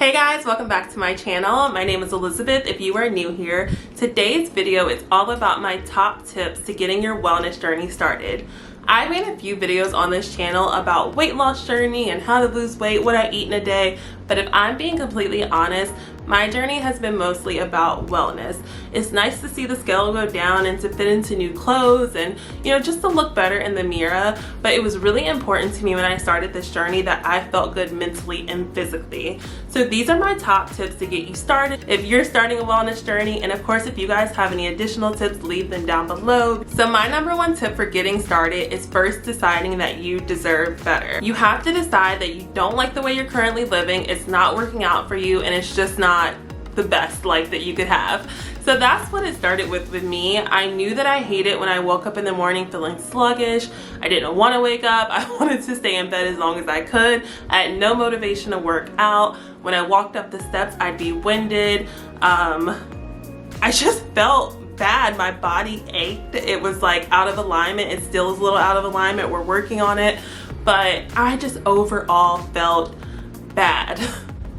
Hey guys, welcome back to my channel. My name is Elizabeth if you are new here. Today's video is all about my top tips to getting your wellness journey started. I made a few videos on this channel about weight loss journey and how to lose weight, what I eat in a day, but if I'm being completely honest, my journey has been mostly about wellness. It's nice to see the scale go down and to fit into new clothes and, just to look better in the mirror, but it was really important to me when I started this journey that I felt good mentally and physically. So these are my top tips to get you started if you're starting a wellness journey, and of course if you guys have any additional tips, leave them down below. So my number one tip for getting started is first deciding that you deserve better. You have to decide that you don't like the way you're currently living, it's not working out for you, and it's just not the best life that you could have. So that's what it started with me. I knew that I hated when I woke up in the morning feeling sluggish. I didn't want to wake up. I wanted to stay in bed as long as I could. I had no motivation to work out. When I walked up the steps, I'd be winded. I just felt bad. My body ached. It was like out of alignment. It still is a little out of alignment. We're working on it. But I just overall felt bad.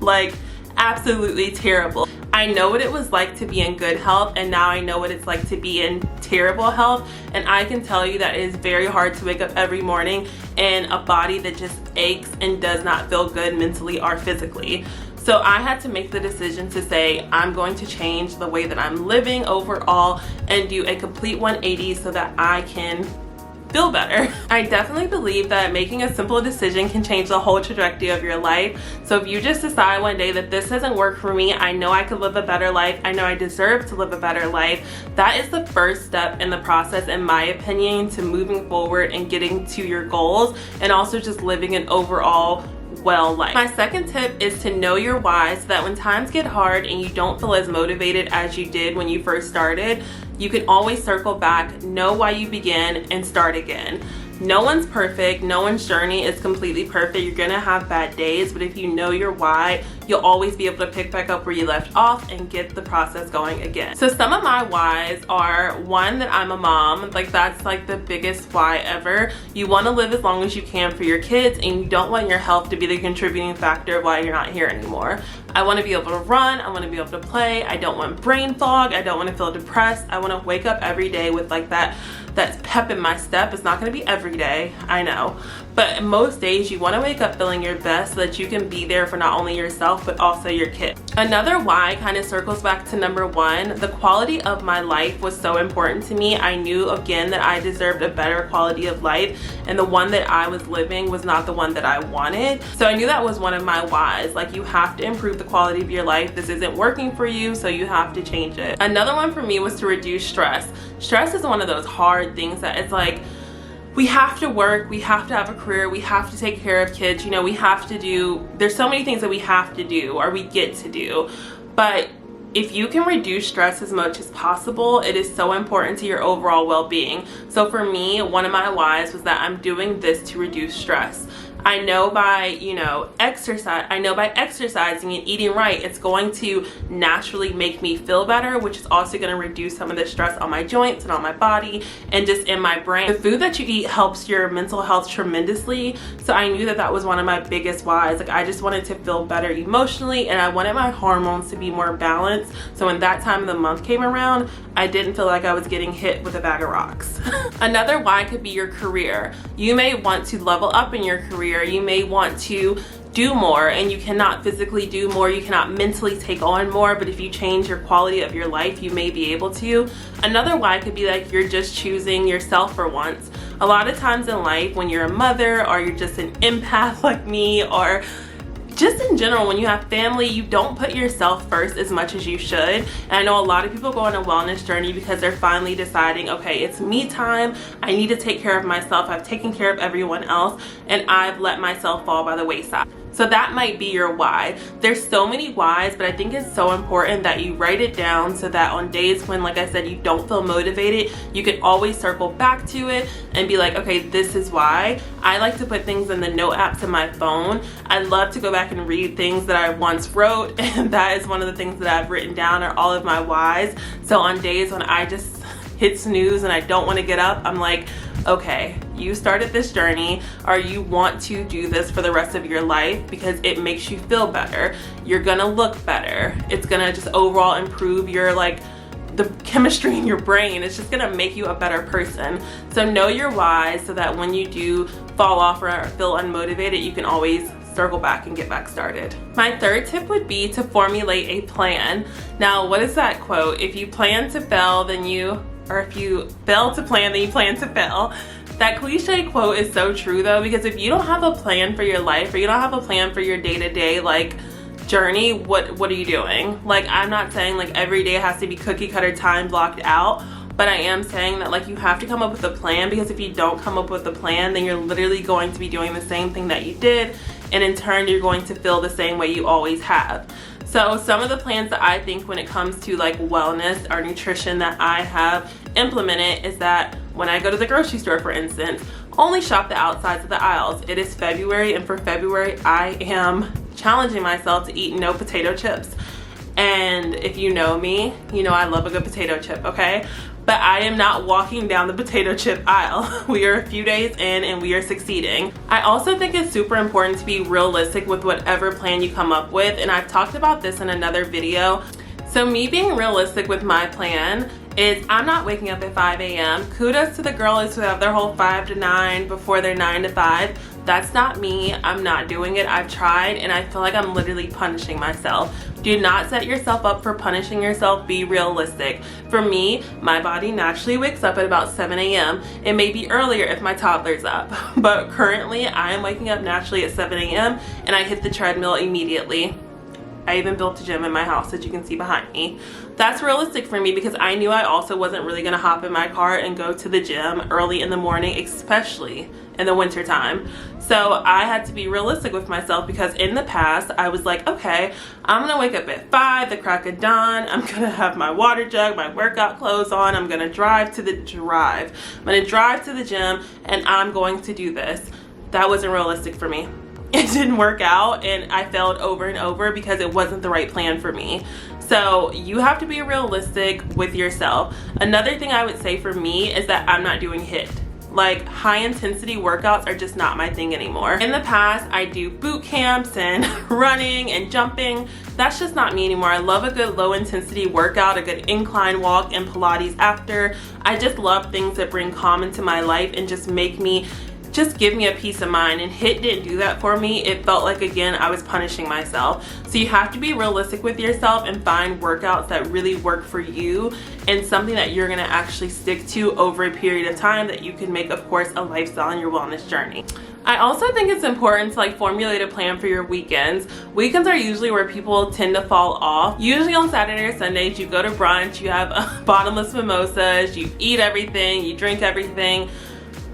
Like absolutely terrible. I know what it was like to be in good health, and now I know what it's like to be in terrible health, and I can tell you that it is very hard to wake up every morning in a body that just aches and does not feel good mentally or physically. So I had to make the decision to say I'm going to change the way that I'm living overall and do a complete 180 so that I can feel better. I definitely believe that making a simple decision can change the whole trajectory of your life. So if you just decide one day that this doesn't work for me, I know I could live a better life, I know I deserve to live a better life, that is the first step in the process, in my opinion, to moving forward and getting to your goals, and also just living an overall well life. My second tip is to know your why, so that when times get hard and you don't feel as motivated as you did when you first started, you can always circle back, know why you began, and start again. No one's perfect. No one's journey is completely perfect. You're gonna have bad days, but if you know your why, you'll always be able to pick back up where you left off and get the process going again. So some of my whys are, one, that I'm a mom. Like that's like the biggest why ever. You want to live as long as you can for your kids, and you don't want your health to be the contributing factor of why you're not here anymore. I want to be able to run, I want to be able to play, I don't want brain fog, I don't want to feel depressed. I want to wake up every day with like that pep in my step. It's not going to be every day, I know, but most days you want to wake up feeling your best so that you can be there for not only yourself but also your kids. Another why kind of circles back to number one. The quality of my life was so important to me. I knew again that I deserved a better quality of life, and the one that I was living was not the one that I wanted. So I knew that was one of my whys. Like, you have to improve the quality of your life. This isn't working for you, so you have to change it. Another one for me was to reduce stress. Stress is one of those hard things that it's like, we have to work, we have to have a career, we have to take care of kids, we have to do, there's so many things that we have to do or we get to do. But if you can reduce stress as much as possible, it is so important to your overall well-being. So for me, one of my whys was that I'm doing this to reduce stress. I know by, exercising and eating right, it's going to naturally make me feel better, which is also going to reduce some of the stress on my joints and on my body and just in my brain. The food that you eat helps your mental health tremendously. So I knew that that was one of my biggest whys. Like, I just wanted to feel better emotionally, and I wanted my hormones to be more balanced. So when that time of the month came around, I didn't feel like I was getting hit with a bag of rocks. Another why could be your career. You may want to level up in your career. You may want to do more, and you cannot physically do more, you cannot mentally take on more, but if you change your quality of your life, you may be able to. Another why could be like you're just choosing yourself for once. A lot of times in life, when you're a mother or you're just an empath like me, or just in general, when you have family, you don't put yourself first as much as you should. And I know a lot of people go on a wellness journey because they're finally deciding, okay, it's me time, I need to take care of myself, I've taken care of everyone else, and I've let myself fall by the wayside. So that might be your why. There's so many whys, but I think it's so important that you write it down so that on days when, like I said, you don't feel motivated, you can always circle back to it and be like, okay, this is why. I like to put things in the note apps in my phone. I love to go back and read things that I once wrote, and that is one of the things that I've written down are all of my whys. So on days when I just hit snooze and I don't want to get up, I'm like, okay, you started this journey, or you want to do this for the rest of your life because it makes you feel better. You're gonna look better. It's gonna just overall improve your the chemistry in your brain. It's just gonna make you a better person. So know your why, so that when you do fall off or feel unmotivated, you can always circle back and get back started. My third tip would be to formulate a plan. Now, what is that quote? If you plan to fail, then if you fail to plan, then you plan to fail. That cliche quote is so true though, because if you don't have a plan for your life, or you don't have a plan for your day-to-day journey, what are you doing? I'm not saying every day has to be cookie cutter time blocked out, but I am saying that you have to come up with a plan, because if you don't come up with a plan, then you're literally going to be doing the same thing that you did, and in turn you're going to feel the same way you always have. So some of the plans that I think when it comes to wellness or nutrition that I have implemented is that when I go to the grocery store, for instance, only shop the outsides of the aisles. It is February, and for February I am challenging myself to eat no potato chips. And if you know me, you know I love a good potato chip, okay? But I am not walking down the potato chip aisle. We are a few days in and we are succeeding. I also think it's super important to be realistic with whatever plan you come up with, and I've talked about this in another video. So me being realistic with my plan is I'm not waking up at 5 a.m. Kudos to the girls who have their whole 5 to 9 before their 9 to 5. That's not me. I'm not doing it. I've tried, and I feel like I'm literally punishing myself. Do not set yourself up for punishing yourself. Be realistic. For me, my body naturally wakes up at about 7 a.m. It may be earlier if my toddler's up, but currently I am waking up naturally at 7 a.m. and I hit the treadmill immediately. I even built a gym in my house, as you can see behind me. That's realistic for me, because I knew I also wasn't really gonna hop in my car and go to the gym early in the morning, especially in the winter time. So I had to be realistic with myself, because in the past I was like, okay, I'm gonna wake up at 5, the crack of dawn. I'm gonna have my water jug, my workout clothes on. I'm gonna drive to the gym, and I'm going to do this. That wasn't realistic for me. It didn't work out, and I failed over and over because it wasn't the right plan for me. So you have to be realistic with yourself. Another thing I would say for me is that I'm not doing HIIT. High intensity workouts are just not my thing anymore. In the past, I do boot camps and running and jumping. That's just not me anymore. I love a good low intensity workout, a good incline walk, and Pilates after. I just love things that bring calm into my life and just give me a peace of mind, and HIIT didn't do that for me. It felt like, again, I was punishing myself. So you have to be realistic with yourself and find workouts that really work for you, and something that you're gonna actually stick to over a period of time that you can make, of course, a lifestyle in your wellness journey. I also think it's important to formulate a plan for your weekends. Weekends are usually where people tend to fall off. Usually on Saturday or Sundays, you go to brunch, you have bottomless mimosas, you eat everything, you drink everything,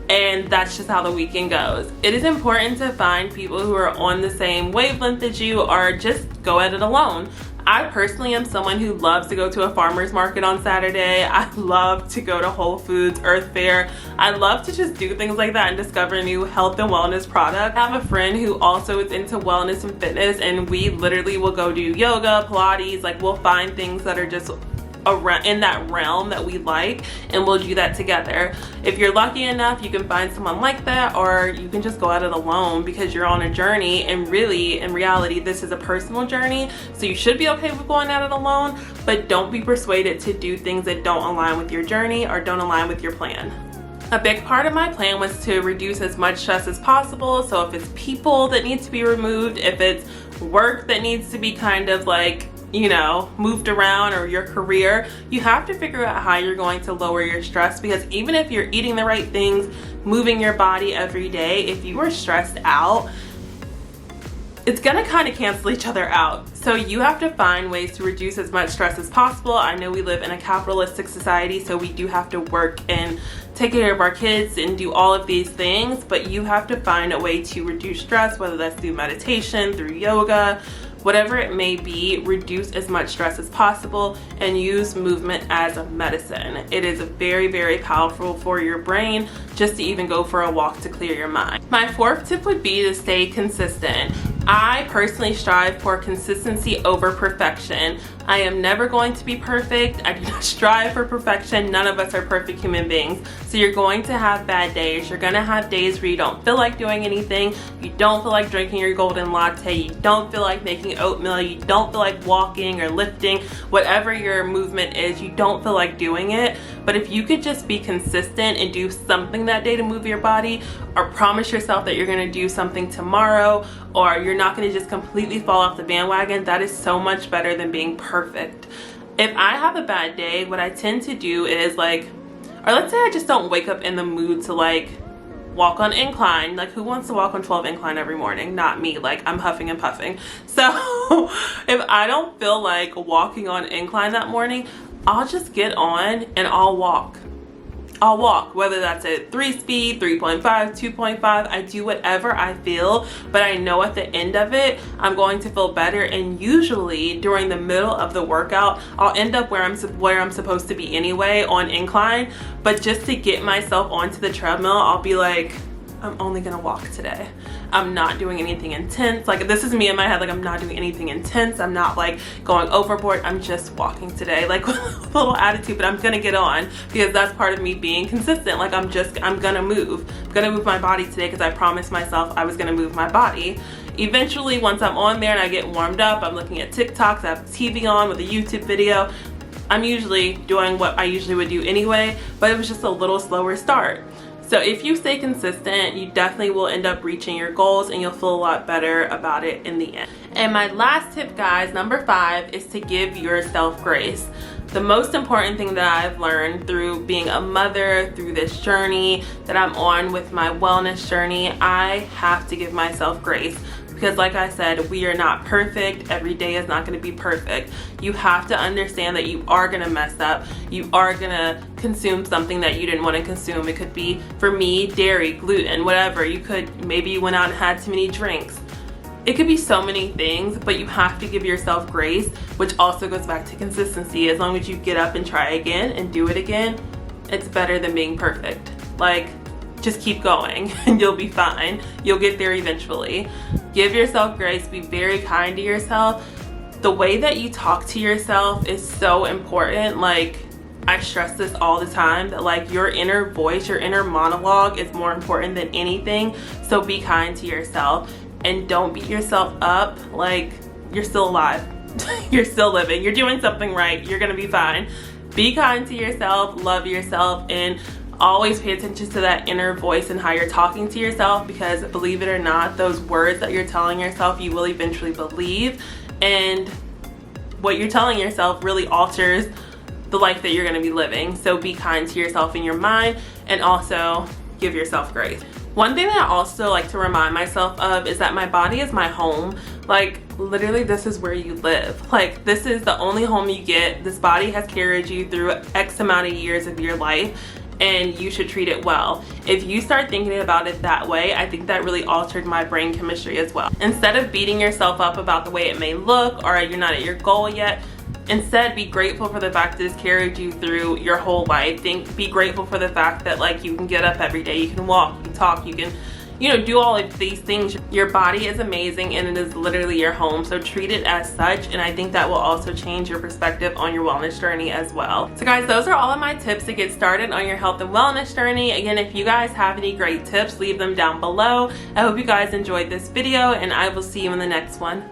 and that's just how the weekend goes. It is important to find people who are on the same wavelength as you, or just go at it alone. I personally am someone who loves to go to a farmer's market on Saturday. I love to go to Whole Foods, Earth Fare. I love to just do things like that and discover new health and wellness products. I have a friend who also is into wellness and fitness, and we literally will go do yoga, Pilates. We'll find things that are just around in that realm that we like, and we'll do that together. If you're lucky enough, you can find someone like that, or you can just go at it alone because you're on a journey, and really, in reality, this is a personal journey, so you should be okay with going at it alone, but don't be persuaded to do things that don't align with your journey or don't align with your plan. A big part of my plan was to reduce as much stress as possible. So if it's people that need to be removed, if it's work that needs to be kind of moved around, or your career, you have to figure out how you're going to lower your stress, because even if you're eating the right things, moving your body every day, if you are stressed out, it's gonna kind of cancel each other out. So you have to find ways to reduce as much stress as possible. I know we live in a capitalistic society, so we do have to work and take care of our kids and do all of these things, but you have to find a way to reduce stress, whether that's through meditation, through yoga, whatever it may be. Reduce as much stress as possible and use movement as a medicine. It is very, very powerful for your brain, just to even go for a walk to clear your mind. My fourth tip would be to stay consistent. I personally strive for consistency over perfection. I am never going to be perfect. I do not strive for perfection. None of us are perfect human beings. So you're going to have bad days. You're gonna have days where you don't feel like doing anything. You don't feel like drinking your golden latte. You don't feel like making oatmeal. You don't feel like walking or lifting. Whatever your movement is, you don't feel like doing it. But if you could just be consistent and do something that day to move your body, or promise yourself that you're gonna do something tomorrow, or you're not gonna just completely fall off the bandwagon, that is so much better than being perfect. If I have a bad day, what I tend to do is or let's say I just don't wake up in the mood to walk on incline. Who wants to walk on 12 incline every morning? Not me. I'm huffing and puffing. So if I don't feel like walking on incline that morning, I'll just get on and I'll walk, whether that's at 3 speed, 3.5, 2.5. I do whatever I feel, but I know at the end of it, I'm going to feel better. And usually during the middle of the workout, I'll end up where I'm supposed to be anyway, on incline. But just to get myself onto the treadmill, I'll be like, I'm only gonna walk today. I'm not doing anything intense. This is me in my head, I'm not doing anything intense. I'm not going overboard. I'm just walking today, with a little attitude, but I'm gonna get on because that's part of me being consistent. I'm gonna move. I'm gonna move my body today because I promised myself I was gonna move my body. Eventually, once I'm on there and I get warmed up, I'm looking at TikToks, I have the TV on with a YouTube video. I'm usually doing what I usually would do anyway, but it was just a little slower start. So if you stay consistent, you definitely will end up reaching your goals and you'll feel a lot better about it in the end. And my last tip, guys, number 5, is to give yourself grace. The most important thing that I've learned through being a mother, through this journey that I'm on with my wellness journey, I have to give myself grace. Because like I said, we are not perfect. Every day is not going to be perfect. You have to understand that you are going to mess up. You are going to consume something that you didn't want to consume. It could be, for me, dairy, gluten, whatever. Maybe you went out and had too many drinks. It could be so many things, but you have to give yourself grace, which also goes back to consistency. As long as you get up and try again and do it again, it's better than being perfect. Just keep going and you'll be fine. You'll get there eventually. Give yourself grace. Be very kind to yourself. The way that you talk to yourself is so important. I stress this all the time, that your inner voice, your inner monologue is more important than anything. So be kind to yourself and don't beat yourself up. You're still alive. You're still living. You're doing something right. You're gonna be fine. Be kind to yourself, love yourself, and always pay attention to that inner voice and how you're talking to yourself, because believe it or not, those words that you're telling yourself, you will eventually believe. And what you're telling yourself really alters the life that you're going to be living. So be kind to yourself in your mind, and also give yourself grace. One thing that I also like to remind myself of is that my body is my home. Literally, this is where you live. This is the only home you get. This body has carried you through X amount of years of your life, and you should treat it well. If you start thinking about it that way, I think that really altered my brain chemistry as well. Instead of beating yourself up about the way it may look, or you're not at your goal yet, instead be grateful for the fact that it's carried you through your whole life. Be grateful for the fact that you can get up every day, you can walk, you can talk, you can do all of these things. Your body is amazing and it is literally your home, so treat it as such, and I think that will also change your perspective on your wellness journey as well. So guys, those are all of my tips to get started on your health and wellness journey. Again, if you guys have any great tips, leave them down below. I hope you guys enjoyed this video, and I will see you in the next one.